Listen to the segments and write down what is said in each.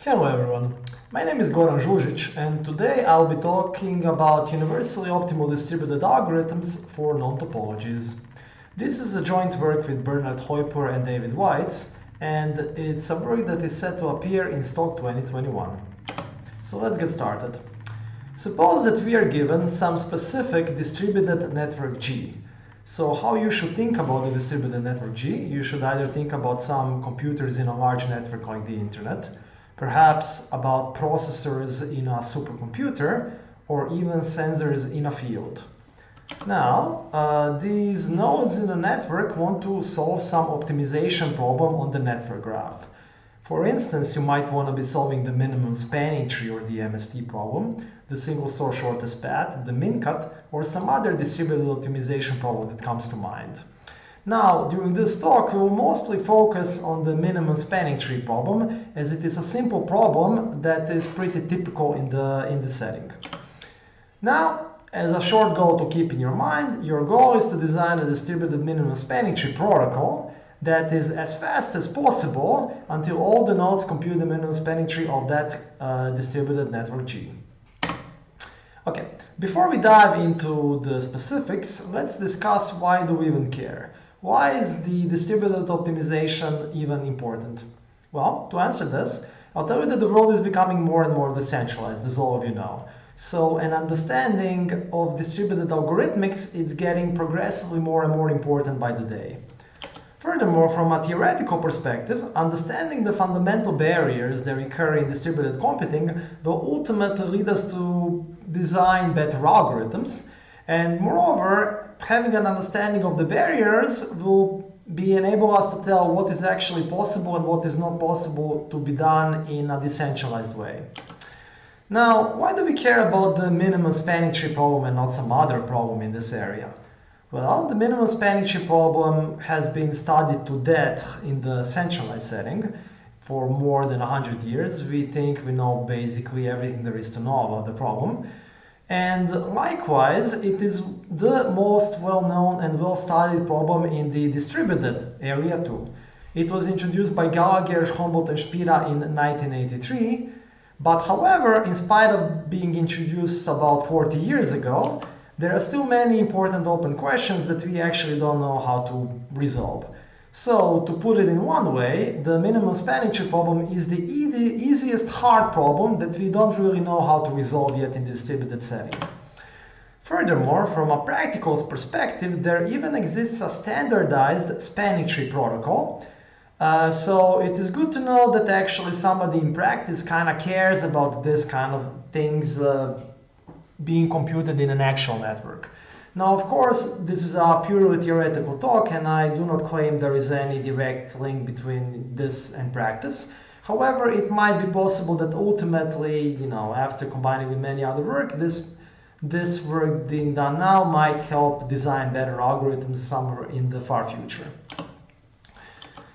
Hello everyone, my name is Goran Žužić and today I'll be talking about universally optimal distributed algorithms for non-topologies. This is a joint work with Bernard Hoyper and David Weitz, and it's a work that is set to appear in STOC 2021. So let's get started. Suppose that we are given some specific distributed network G. So how you should think about the distributed network G? You should either think about some computers in a large network like the internet, perhaps about processors in a supercomputer, or even sensors in a field. Now, these nodes in the network want to solve some optimization problem on the network graph. For instance, you might want to be solving the minimum spanning tree or the MST problem, the single source shortest path, the min cut, or some other distributed optimization problem that comes to mind. Now, during this talk, we will mostly focus on the minimum spanning tree problem, as it is a simple problem that is pretty typical in the setting. Now, as a short goal to keep in your mind, your goal is to design a distributed minimum spanning tree protocol that is as fast as possible until all the nodes compute the minimum spanning tree of that distributed network G. Okay, before we dive into the specifics, let's discuss why do we even care. Why is the distributed optimization even important? Well, to answer this, I'll tell you that the world is becoming more and more decentralized, as all of you know. So an understanding of distributed algorithmics is getting progressively more and more important by the day. Furthermore, from a theoretical perspective, understanding the fundamental barriers that occur in distributed computing will ultimately lead us to design better algorithms. And moreover, having an understanding of the barriers will enable us to tell what is actually possible and what is not possible to be done in a decentralized way. Now, why do we care about the minimum spanning tree problem and not some other problem in this area? Well, the minimum spanning tree problem has been studied to death in the centralized setting for more than 100 years. We think we know basically everything there is to know about the problem. And likewise, it is the most well-known and well-studied problem in the distributed area too. It was introduced by Gallagher, Humboldt, and Spira in 1983. But however, in spite of being introduced about 40 years ago, there are still many important open questions that we actually don't know how to resolve. So, to put it in one way, the minimum spanning tree problem is the easiest hard problem that we don't really know how to resolve yet in the distributed setting. Furthermore, from a practical perspective, there even exists a standardized spanning tree protocol. So it is good to know that actually somebody in practice kind of cares about this kind of things being computed in an actual network. Now, of course, this is a purely theoretical talk, and I do not claim there is any direct link between this and practice. However, it might be possible that ultimately, after combining with many other work, this work being done now might help design better algorithms somewhere in the far future.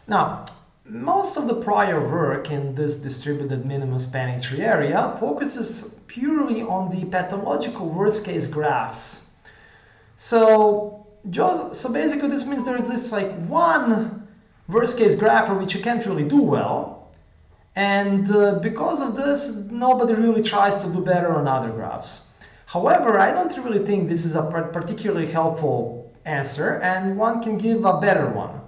Now, most of the prior work in this distributed minimum spanning tree area focuses purely on the pathological worst-case graphs. So basically this means there is this one worst-case graph for which you can't really do well, and because of this, nobody really tries to do better on other graphs. However, I don't really think this is a particularly helpful answer, and one can give a better one.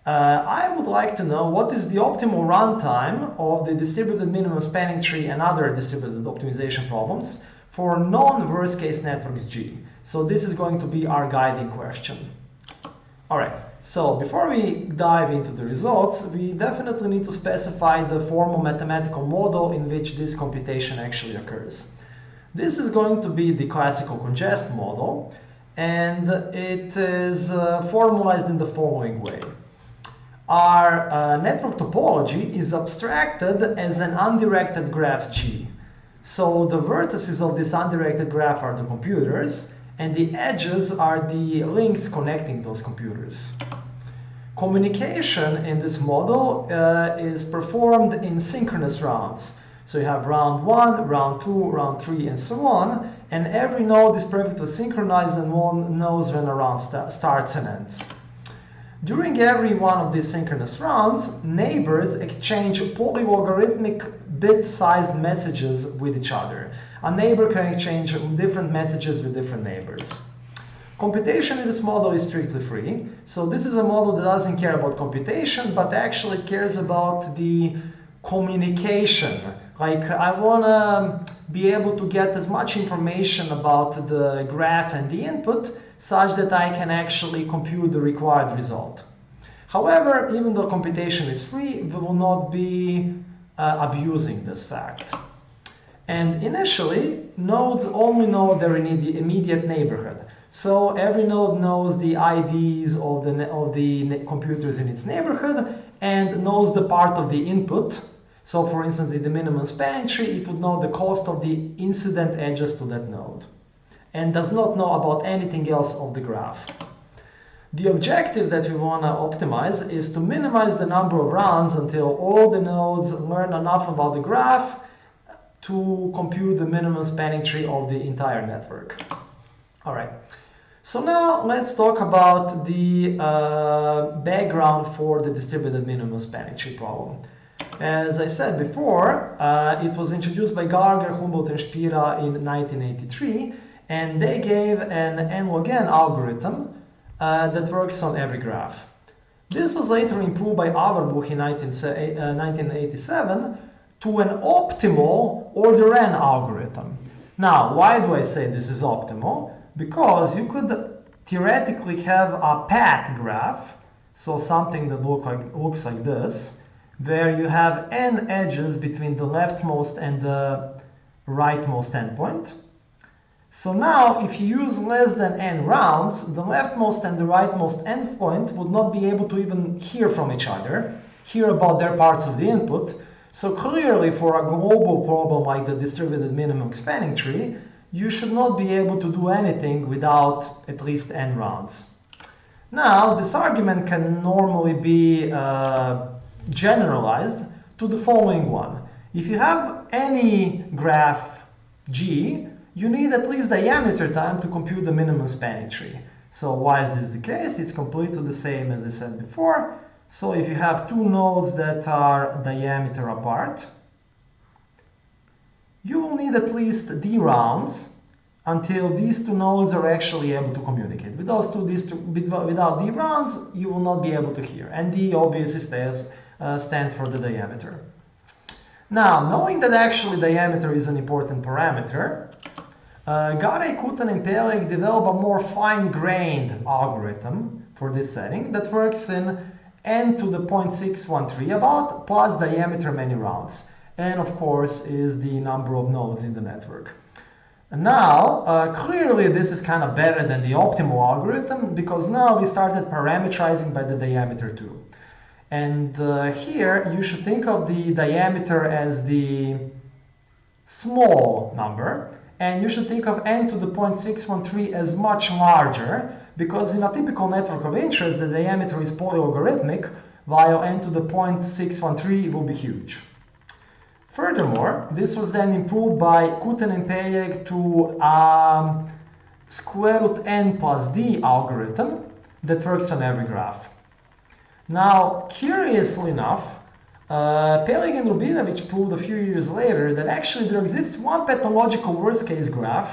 I would like to know what is the optimal runtime of the distributed minimum spanning tree and other distributed optimization problems for non-worst case networks G. So this is going to be our guiding question. Alright, so before we dive into the results, we definitely need to specify the formal mathematical model in which this computation actually occurs. This is going to be the classical congest model, and it is formalized in the following way. Our network topology is abstracted as an undirected graph G. So the vertices of this undirected graph are the computers, and the edges are the links connecting those computers. Communication in this model is performed in synchronous rounds. So you have round 1, round 2, round 3, and so on, and every node is perfectly synchronized and one knows when a round starts and ends. During every one of these synchronous rounds, neighbors exchange polylogarithmic bit-sized messages with each other. A neighbor can exchange different messages with different neighbors. Computation in this model is strictly free. So this is a model that doesn't care about computation, but actually cares about the communication. Like, I want to be able to get as much information about the graph and the input such that I can actually compute the required result. However, even though computation is free, we will not be abusing this fact. And initially, nodes only know their immediate neighborhood. So every node knows the IDs of the computers in its neighborhood and knows the part of the input. So for instance, in the minimum spanning tree, it would know the cost of the incident edges to that node and does not know about anything else of the graph. The objective that we want to optimize is to minimize the number of rounds until all the nodes learn enough about the graph to compute the minimum spanning tree of the entire network. All right. So now let's talk about the background for the distributed minimum spanning tree problem. As I said before, it was introduced by Gallagher, Humboldt, and Spira in 1983, and they gave an n log n algorithm that works on every graph. This was later improved by Averbuch in 1987 to an optimal order n algorithm. Now, why do I say this is optimal? Because you could theoretically have a path graph, so something that looks like this, where you have n edges between the leftmost and the rightmost endpoint. So now, if you use less than n rounds, the leftmost and the rightmost endpoint would not be able to even hear from each other, hear about their parts of the input. So clearly, for a global problem like the distributed minimum spanning tree, you should not be able to do anything without at least n rounds. Now, this argument can normally be generalized to the following one. If you have any graph G, you need at least diameter time to compute the minimum spanning tree. So why is this the case? It's completely the same as I said before. So if you have two nodes that are diameter apart, you will need at least d rounds until these two nodes are actually able to communicate. Without d rounds, you will not be able to hear. And d obviously stands for the diameter. Now, knowing that actually diameter is an important parameter, Garay, Kutan, and Peleg develop a more fine-grained algorithm for this setting that works in n to the 0.613 about plus diameter many rounds. And of course is the number of nodes in the network. And now, clearly this is kind of better than the optimal algorithm because now we started parameterizing by the diameter too. And here you should think of the diameter as the small number, and you should think of n to the 0.613 as much larger, because in a typical network of interest, the diameter is polylogarithmic, while n to the 0.613 will be huge. Furthermore, this was then improved by Kutan and Peleg to square root n plus d algorithm that works on every graph. Now, curiously enough, Peleg and Rubinovich proved a few years later that actually there exists one pathological worst-case graph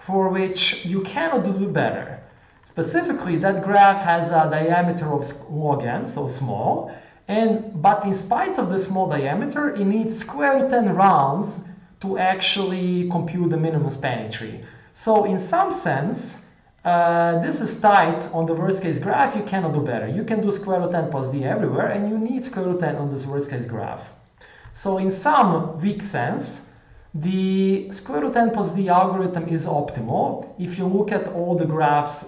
for which you cannot do better. Specifically, that graph has a diameter of log n, so small, but in spite of the small diameter, it needs square root n rounds to actually compute the minimum spanning tree. So in some sense, this is tight on the worst case graph. You cannot do better. You can do square root n plus d everywhere, and you need square root n on this worst case graph. So in some weak sense, the square root n plus d algorithm is optimal if you look at all the graphs.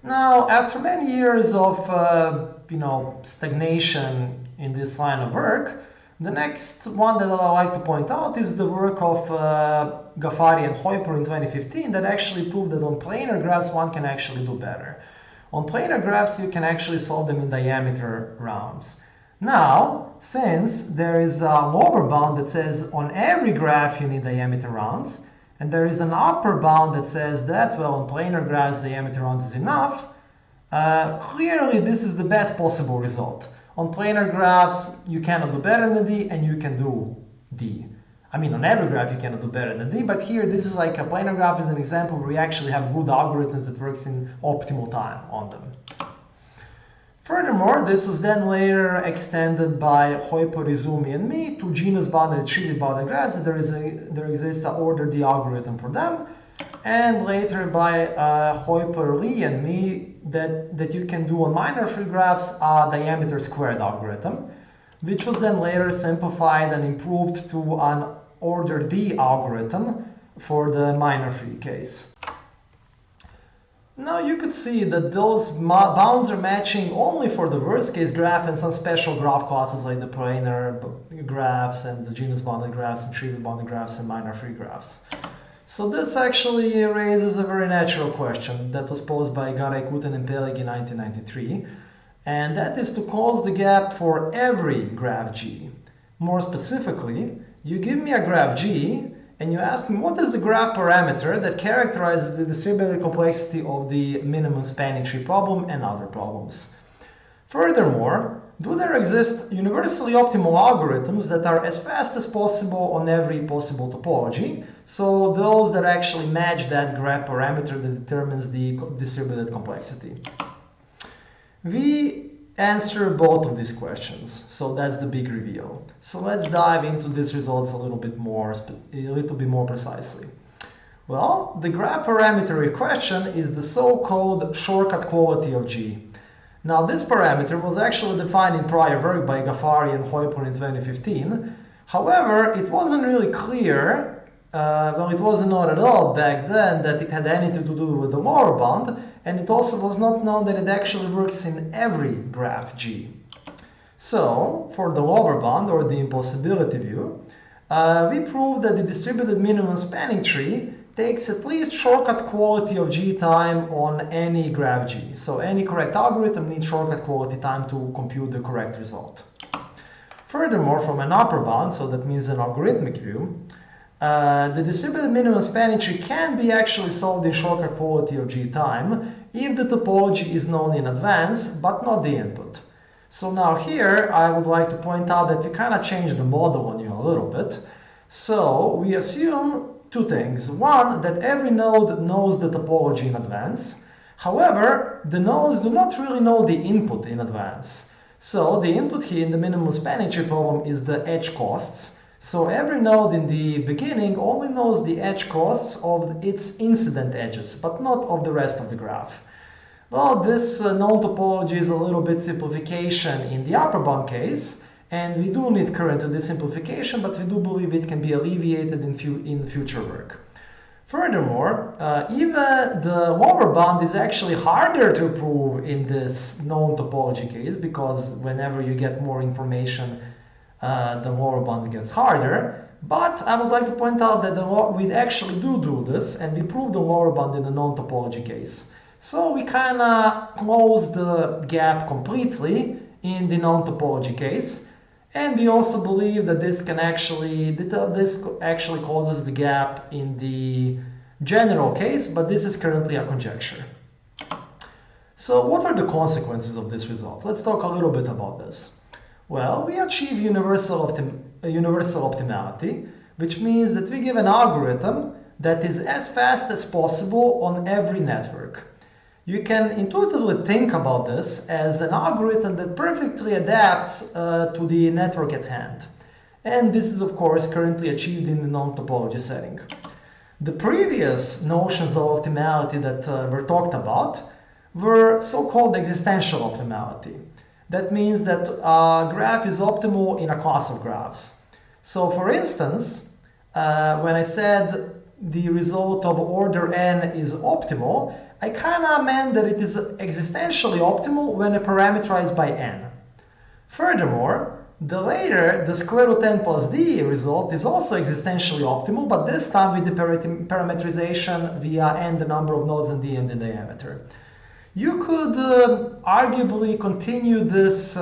Now, after many years of stagnation in this line of work, the next one that I like to point out is the work of Ghaffari and Hoyper in 2015 that actually proved that on planar graphs one can actually do better. On planar graphs you can actually solve them in diameter rounds. Now, since there is a lower bound that says on every graph you need diameter rounds, and there is an upper bound that says that, well, on planar graphs diameter rounds is enough, clearly this is the best possible result. On planar graphs, you cannot do better than D, and you can do D. I mean, on every graph you cannot do better than D, but here this is like a planar graph is an example where we actually have good algorithms that works in optimal time on them. Furthermore, this was then later extended by Hoyper, Izumi, and me to genus-bounded and tree-bounded graphs. There exists an order D algorithm for them, and later by Hoyper, Lee, and me that you can do on minor free graphs a diameter squared algorithm, which was then later simplified and improved to an order D algorithm for the minor free case. Now you could see that those bounds are matching only for the worst case graph and some special graph classes like the planar graphs and the genus bounded graphs and tree bounded graphs and minor free graphs. So this actually raises a very natural question that was posed by Garay, Kuten, and Peleg in 1993, and that is to close the gap for every graph G. More specifically, you give me a graph G and you ask me what is the graph parameter that characterizes the distributed complexity of the minimum spanning tree problem and other problems. Furthermore, do there exist universally optimal algorithms that are as fast as possible on every possible topology, so those that actually match that graph parameter that determines the distributed complexity? We answer both of these questions, so that's the big reveal. So let's dive into these results a little bit more precisely. Well, the graph parameter in question is the so-called shortcut quality of G. Now this parameter was actually defined in prior work by Ghaffari and Hoyper in 2015. However, it wasn't really clear, it wasn't known at all back then that it had anything to do with the lower bound, and it also was not known that it actually works in every graph G. So, for the lower bound, or the impossibility view, we proved that the distributed minimum spanning tree takes at least shortcut quality of G time on any graph G. So any correct algorithm needs shortcut quality time to compute the correct result. Furthermore, from an upper bound, so that means an algorithmic view, the distributed minimum spanning tree can be actually solved in shortcut quality of G time if the topology is known in advance, but not the input. So now here, I would like to point out that we kind of changed the model on you a little bit. So we assume two things. One, that every node knows the topology in advance. However, the nodes do not really know the input in advance. So the input here in the minimum spanning tree problem is the edge costs. So every node in the beginning only knows the edge costs of its incident edges, but not of the rest of the graph. Well, this known topology is a little bit simplification in the upper bound case, and we do need current to this simplification, but we do believe it can be alleviated in future work. Furthermore, even the lower bound is actually harder to prove in this known topology case, because whenever you get more information, the lower bound gets harder. But I would like to point out that we actually do this, and we prove the lower bound in the known topology case. So we kind of close the gap completely in the known topology case, and we also believe that this actually closes the gap in the general case, but this is currently a conjecture. So what are the consequences of this result? Let's talk a little bit about this. Well, we achieve universal optimality, which means that we give an algorithm that is as fast as possible on every network. You can intuitively think about this as an algorithm that perfectly adapts to the network at hand. And this is, of course, currently achieved in the non-topology setting. The previous notions of optimality that were talked about were so-called existential optimality. That means that a graph is optimal in a class of graphs. So, for instance, when I said the result of order n is optimal, I kind of meant that it is existentially optimal when parameterized by n. Furthermore, the square root n plus d result is also existentially optimal, but this time with the parameterization via n, the number of nodes, and d in the diameter. You could arguably continue this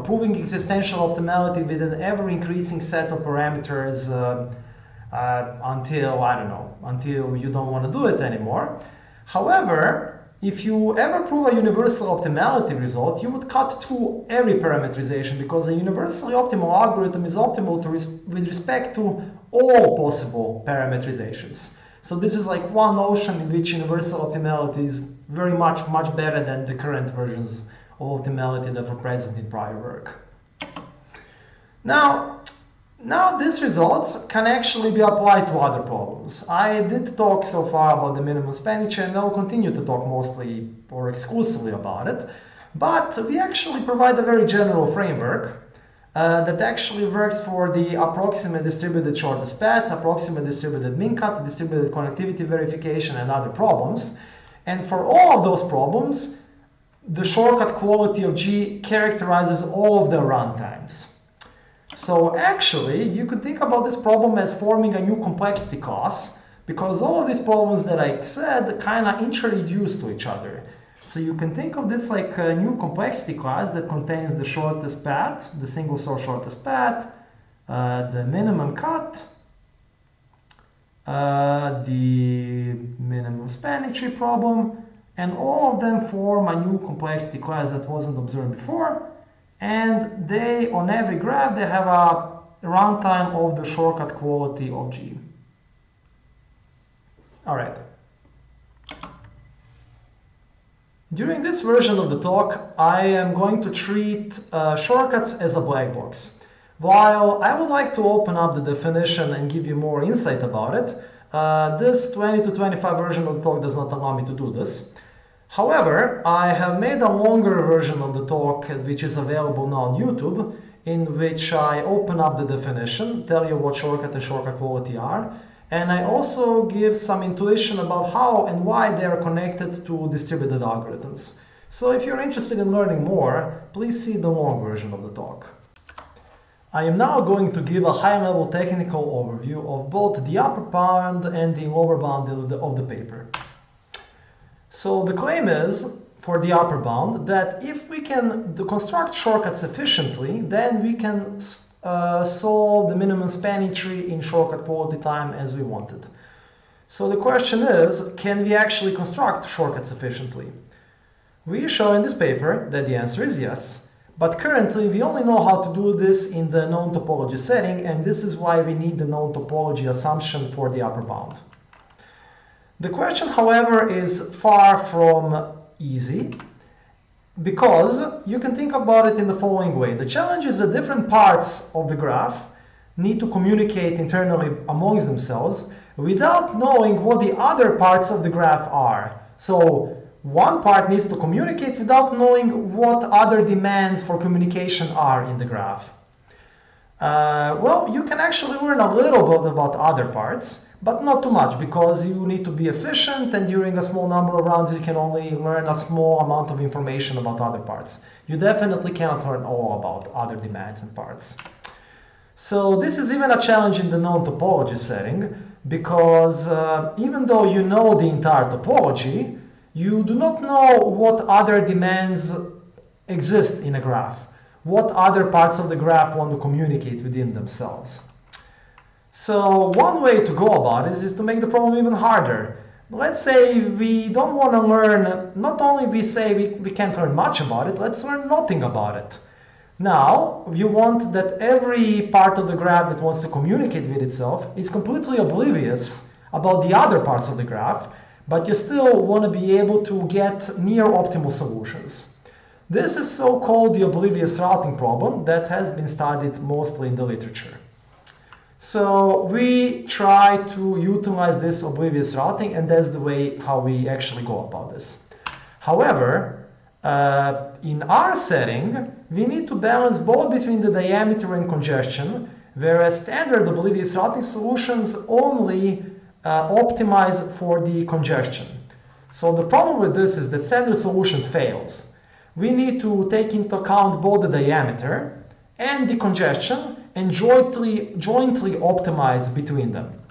proving existential optimality with an ever-increasing set of parameters until you don't want to do it anymore. However, if you ever prove a universal optimality result, you would cut to every parameterization because a universally optimal algorithm is optimal with respect to all possible parameterizations. So this is like one notion in which universal optimality is very much better than the current versions of optimality that were present in prior work. Now these results can actually be applied to other problems. I did talk so far about the minimum span chain, and I'll continue to talk mostly or exclusively about it, but we actually provide a very general framework that actually works for the approximate distributed shortest paths, approximate distributed min cut, distributed connectivity verification, and other problems. And for all of those problems, the shortcut quality of G characterizes all of the runtimes. So actually, you could think about this problem as forming a new complexity class, because all of these problems that I said kind of introduce to each other. So you can think of this like a new complexity class that contains the shortest path, the single source shortest path, the minimum cut, the minimum spanning tree problem, and all of them form a new complexity class that wasn't observed before. And they, on every graph, they have a runtime of the shortcut quality of G. All right. During this version of the talk, I am going to treat shortcuts as a black box. While I would like to open up the definition and give you more insight about it, this 20 to 25 version of the talk does not allow me to do this. However, I have made a longer version of the talk, which is available now on YouTube, in which I open up the definition, tell you what shortcut and shortcut quality are, and I also give some intuition about how and why they are connected to distributed algorithms. So if you're interested in learning more, please see the long version of the talk. I am now going to give a high-level technical overview of both the upper bound and the lower bound of the paper. So the claim is, for the upper bound, that if we can construct shortcuts efficiently, then we can solve the minimum spanning tree in shortcut quality time as we wanted. So the question is, can we actually construct shortcuts efficiently? We show in this paper that the answer is yes, but currently we only know how to do this in the known topology setting, and this is why we need the known topology assumption for the upper bound. The question, however, is far from easy, because you can think about it in the following way. The challenge is that different parts of the graph need to communicate internally amongst themselves without knowing what the other parts of the graph are. So one part needs to communicate without knowing what other demands for communication are in the graph. Well, you can actually learn a little bit about other parts, but not too much, because you need to be efficient, and during a small number of rounds you can only learn a small amount of information about other parts. You definitely cannot learn all about other demands and parts. So this is even a challenge in the known topology setting, because even though you know the entire topology, you do not know what other demands exist in a graph, what other parts of the graph want to communicate within themselves. So one way to go about it is to make the problem even harder. Let's say we don't want to learn, not only we say we can't learn much about it, let's learn nothing about it. Now, you want that every part of the graph that wants to communicate with itself is completely oblivious about the other parts of the graph, but you still want to be able to get near optimal solutions. This is so-called the oblivious routing problem that has been studied mostly in the literature. So we try to utilize this oblivious routing, and that's the way how we actually go about this. However, in our setting, we need to balance both between the diameter and congestion, whereas standard oblivious routing solutions only optimize for the congestion. So the problem with this is that standard solutions fails. We need to take into account both the diameter and the congestion and jointly optimize between them.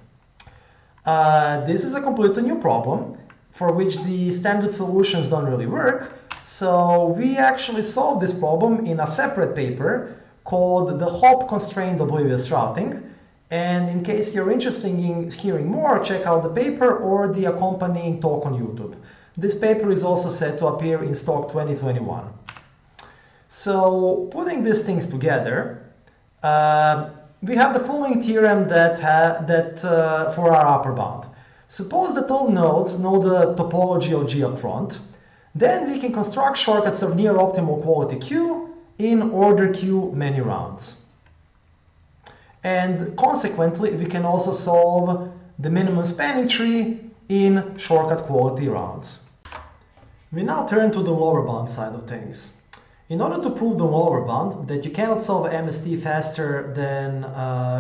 This is a completely new problem for which the standard solutions don't really work. So we actually solved this problem in a separate paper called the hop-constrained oblivious routing. And in case you're interested in hearing more, check out the paper or the accompanying talk on YouTube. This paper is also set to appear in STOC 2021. So putting these things together, we have the following theorem for our upper bound. Suppose that all nodes know the topology of G up front, then we can construct shortcuts of near optimal quality Q in order Q many rounds. And consequently, we can also solve the minimum spanning tree in shortcut quality rounds. We now turn to the lower bound side of things. In order to prove the lower bound, that you cannot solve MST faster than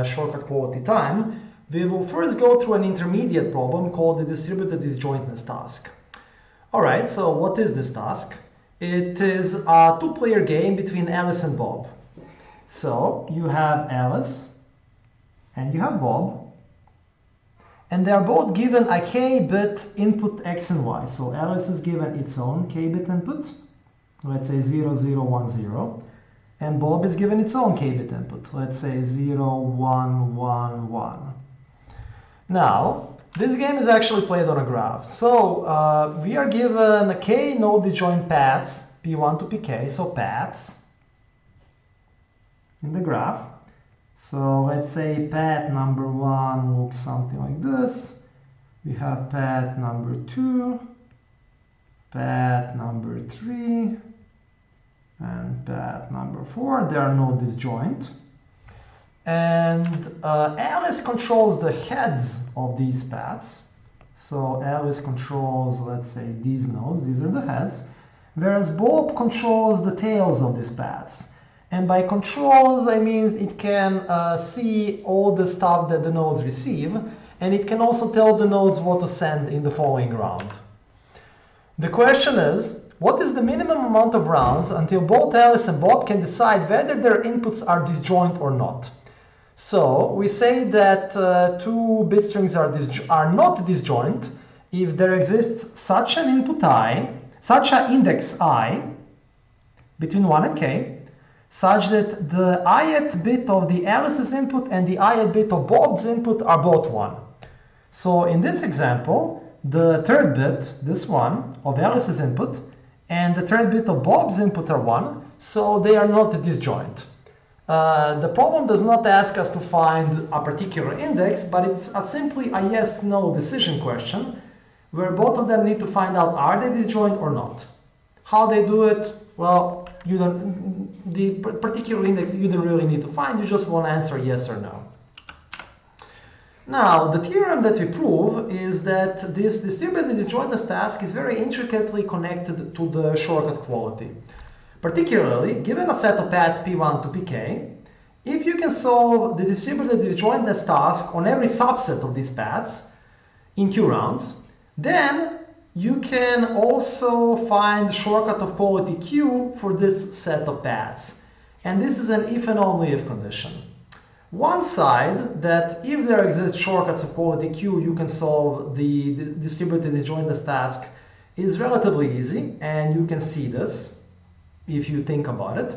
shortcut quality time, we will first go through an intermediate problem called the distributed disjointness task. Alright, so what is this task? It is a two-player game between Alice and Bob. So you have Alice and you have Bob, and they are both given a k-bit input x and y. So Alice is given its own k-bit input, let's say 0, 0, 1, 0, and Bob is given its own k-bit input, let's say 0, 1, 1, 1. Now, this game is actually played on a graph. So we are given k node disjoint paths, P1 to Pk, so paths in the graph. So let's say path number 1 looks something like this. We have path number 2, path number 3, and path number 4. There are no disjoint. And Alice controls the heads of these paths. So Alice controls, let's say, these nodes. These are the heads. Whereas Bob controls the tails of these paths. And by controls, I mean it can see all the stuff that the nodes receive. And it can also tell the nodes what to send in the following round. The question is, what is the minimum amount of rounds until both Alice and Bob can decide whether their inputs are disjoint or not? So we say that two bit strings are not disjoint if there exists such an input I, such an index I between 1 and k, such that the ith bit of the Alice's input and the ith bit of Bob's input are both 1. So in this example, the third bit, this one, of Alice's input and the third bit of Bob's input are 1, so they are not disjoint. The problem does not ask us to find a particular index, but it's simply a yes-no decision question where both of them need to find out are they disjoint or not. How they do it, well, the particular index you don't really need to find, you just want to answer yes or no. Now, the theorem that we prove is that this distributed disjointness task is very intricately connected to the shortcut quality. Particularly, given a set of paths P1 to Pk, if you can solve the distributed disjointness task on every subset of these paths in Q rounds, then you can also find shortcut of quality Q for this set of paths. And this is an if and only if condition. One side, that if there exist shortcuts of quality Q, you can solve the distributed disjointness task, is relatively easy, and you can see this if you think about it.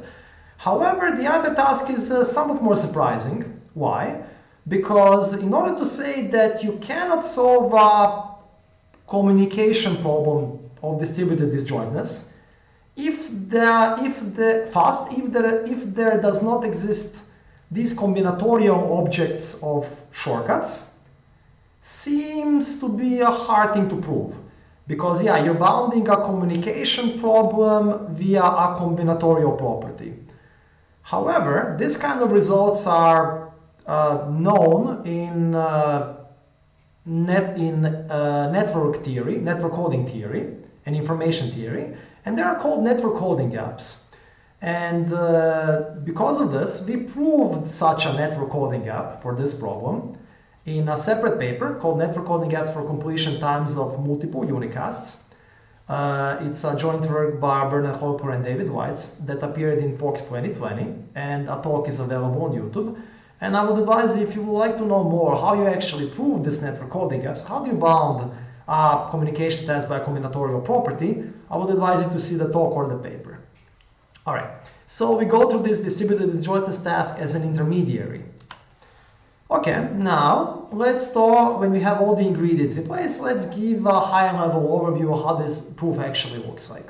However, the other task is somewhat more surprising. Why? Because in order to say that you cannot solve a communication problem of distributed disjointness, if there does not exist these combinatorial objects of shortcuts, seems to be a hard thing to prove. Because, yeah, you're bounding a communication problem via a combinatorial property. However, this kind of results are known in network theory, network coding theory, and information theory, and they are called network coding gaps. And because of this, we proved such a network coding gap for this problem in a separate paper called Network Coding Gaps for Completion Times of Multiple Unicasts. It's a joint work by Bernard Hoyper and David Weitz that appeared in Fox 2020, and a talk is available on YouTube. And I would advise you, if you would like to know more how you actually prove this network coding gaps, how do you bound a communication task by a combinatorial property, I would advise you to see the talk or the paper. Alright, so we go through this distributed disjointness task as an intermediary. Okay, now let's start, when we have all the ingredients in place, let's give a high-level overview of how this proof actually looks like.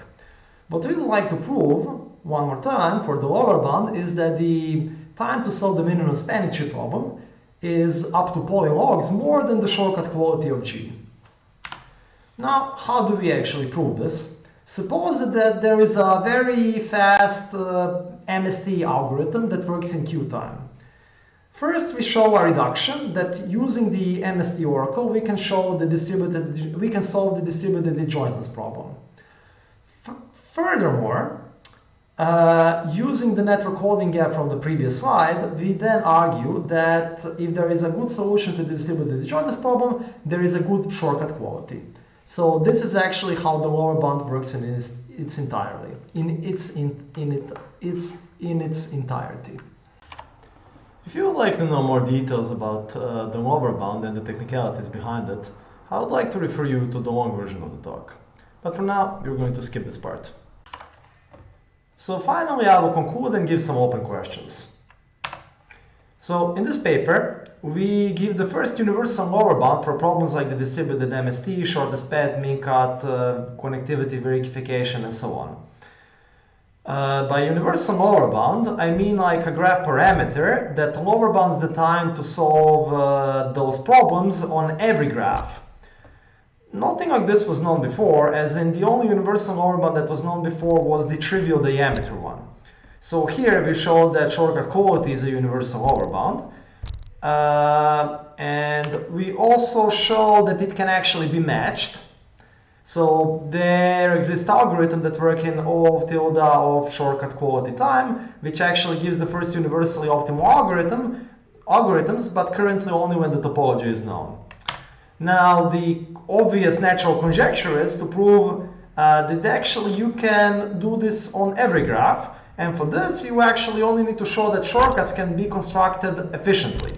What we would like to prove, one more time, for the lower bound is that the time to solve the minimum spanning tree problem is up to polylogs more than the shortcut quality of G. Now, how do we actually prove this? Suppose that there is a very fast MST algorithm that works in Q time. First, we show a reduction that using the MST oracle, we can solve the distributed disjointness problem. Furthermore, using the network holding gap from the previous slide, we then argue that if there is a good solution to the distributed disjointness problem, there is a good shortcut quality. So this is actually how the lower bound works in its entirety. If you would like to know more details about the lower bound and the technicalities behind it, I would like to refer you to the long version of the talk. But for now, we're going to skip this part. So finally, I will conclude and give some open questions. So in this paper, we give the first universal lower bound for problems like the distributed MST, shortest path, mean cut, connectivity verification, and so on. By universal lower bound, I mean like a graph parameter that lower bounds the time to solve those problems on every graph. Nothing like this was known before, as in the only universal lower bound that was known before was the trivial diameter one. So here we showed that shortcut quality is a universal lower bound. And we also show that it can actually be matched. So there exists algorithm that work in O of tilde of shortcut quality time, which actually gives the first universally optimal algorithms, but currently only when the topology is known. Now the obvious natural conjecture is to prove that actually you can do this on every graph, and for this you actually only need to show that shortcuts can be constructed efficiently,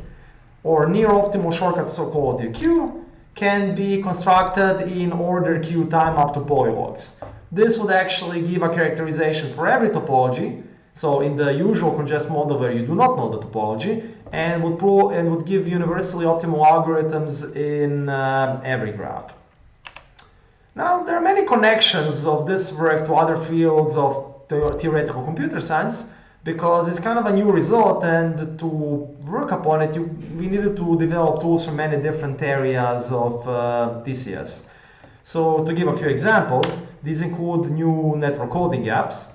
or near optimal shortcuts quality Q can be constructed in order Q time up to polylogs. This would actually give a characterization for every topology, so in the usual congest model where you do not know the topology, and would give universally optimal algorithms in every graph. Now, there are many connections of this work to other fields of theoretical computer science, because it's kind of a new result, and to work upon it, we needed to develop tools for many different areas of TCS. So to give a few examples, these include new network coding gaps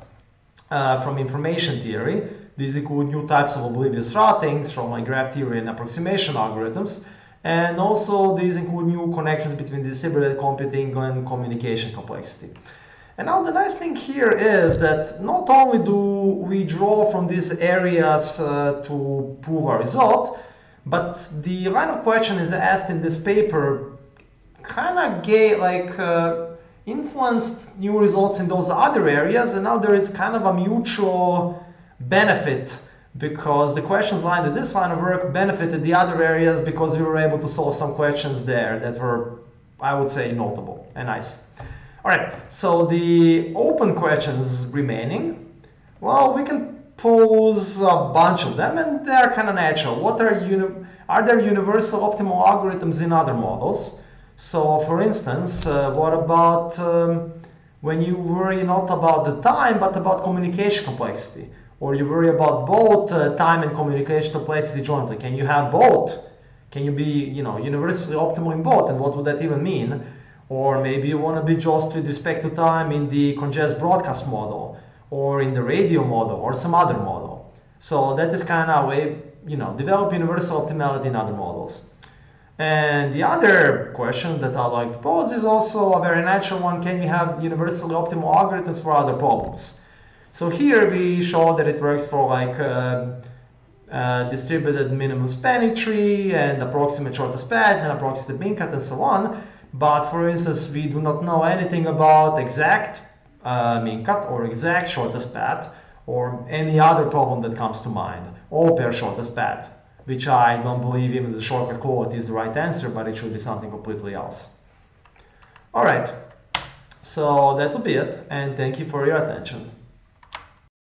from information theory. These include new types of oblivious routings from like graph theory and approximation algorithms. And also these include new connections between distributed computing and communication complexity. And now the nice thing here is that not only do we draw from these areas to prove our result, but the line of question is asked in this paper kind of influenced new results in those other areas, and now there is kind of a mutual benefit, because the questions lined in this line of work benefited the other areas because we were able to solve some questions there that were, I would say, notable and nice. Alright, so the open questions remaining, well, we can pose a bunch of them, and they're kind of natural. Are there universal optimal algorithms in other models? So, for instance, what about when you worry not about the time, but about communication complexity? Or you worry about both time and communication complexity jointly. Can you have both? Can you be, universally optimal in both? And what would that even mean? Or maybe you want to be just with respect to time in the congest broadcast model, or in the radio model, or some other model. So that is kind of a way, develop universal optimality in other models. And the other question that I'd like to pose is also a very natural one. Can you have universally optimal algorithms for other problems? So here we show that it works for distributed minimum spanning tree and approximate shortest path and approximate mean cut and so on. But for instance, we do not know anything about exact mean cut or exact shortest path or any other problem that comes to mind, all pair shortest path, which I don't believe even the shortcut quality is the right answer, but it should be something completely else. All right, so that will be it, and thank you for your attention.